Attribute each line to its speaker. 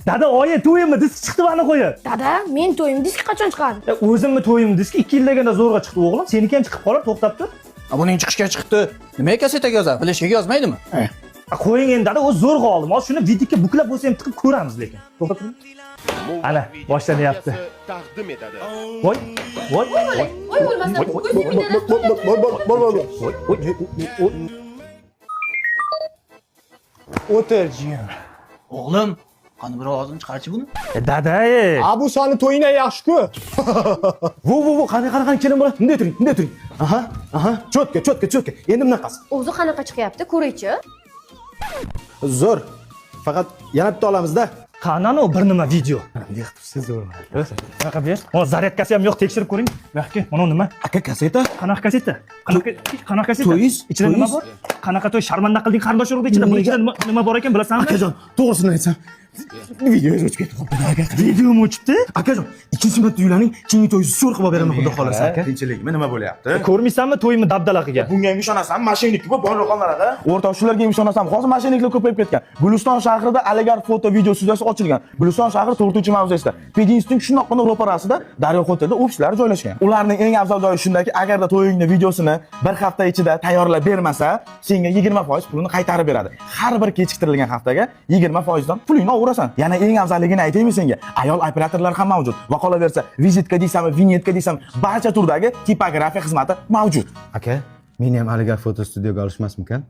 Speaker 1: Dada, oyi, to'yimni disk chiqdi bani qo'yib.
Speaker 2: Dada, men to'yim disk qachon chiqadi?
Speaker 1: O'zimni to'yim disk 2 yil deganda zo'rg'a chiqdi o'g'lim. Seniki ham chiqib qolib, to'xtab tur.
Speaker 3: Buning chiqishga chiqdi. Nimaga kasetaga yozadi? Fleshga yozmaydimi?
Speaker 1: Qo'ying endi dada, o'z zo'rg'a oldim. Hozir shuni videoga buklab bo'lsa ham tiqib ko'ramiz lekin. To'xtab tur. Ana, boshlanyapti.
Speaker 4: Taqdim etadi.
Speaker 1: Voy, voy, voy.
Speaker 2: Voy bo'lmasa,
Speaker 5: O'tir jiyan.
Speaker 3: O'g'lim, qani bir ovozini chiqarchi buni.
Speaker 1: Dada,
Speaker 5: Bu soni to'yingdan yaxshi-ku.
Speaker 1: vo, qani kelin bola. Bunday turing. Aha, cho'tka. Endi bunaqasi.
Speaker 2: o'zi qanaqa chiqyapti? Ko'raychi.
Speaker 5: Zo'r. Faqat yana bitta olamiz-da.
Speaker 1: Qanani bir nima video. Dehqibsiz zo'rma. Qanaqa ber? Hozir zaryadkasi ham yo'q, tekshirib ko'ring. Yo'qki, mana nima?
Speaker 5: Aka, kaseta.
Speaker 1: Qanaqa kaseta? Qanaqa kaseta?
Speaker 5: To'yiz?
Speaker 1: Ichida nima bor? Qanaqa to'y sharmanda qilding qarindosh urug'da ichida bu ichida nima bor ekan bilasanmi?
Speaker 5: Akajon, to'g'risini aytsam, videoga o'chib ketib qoldi aka.
Speaker 1: Videomi o'chibdi?
Speaker 5: Akajon, ikkinchi marta uylaning keyingi to'yingizni sho'r qilib beraman xudo xolasa aka.
Speaker 6: Tinchlikmi, nima bo'lyapti?
Speaker 1: Ko'rmaysanmi to'yimni dabdala qilgan?
Speaker 6: Bunga ham ishonasan, mashinnikki bu bor qolmaraqa. O'rtoq, shularga ham ishonasan. Hozir mashinniklar ko'payib ketgan. Guliston shahrida oligar foto video studiyasi ochilgan. Guliston shahri 4-mavzesida. Pedinstitut shundoqqina ro'parasida Daryo hotelda ofislar joylashgan. Ularning eng afzal joyi shundaki, agarda to'yingni videosini bir hafta ichida tayyorlab bermasa, senga 20% pulini qaytarib beradi. Har bir kechiktirilgan haftaga 20% dan pulingni olurasan. Yana eng afzalligini aytaymi senga? Ayol operatorlar ham mavjud. Va qolaversa, vizitka deysami, vinyetka deysami, barcha turdagi tipografiya xizmati mavjud.
Speaker 5: Aka, meni ham aligar foto studiyoga olishmasmikan?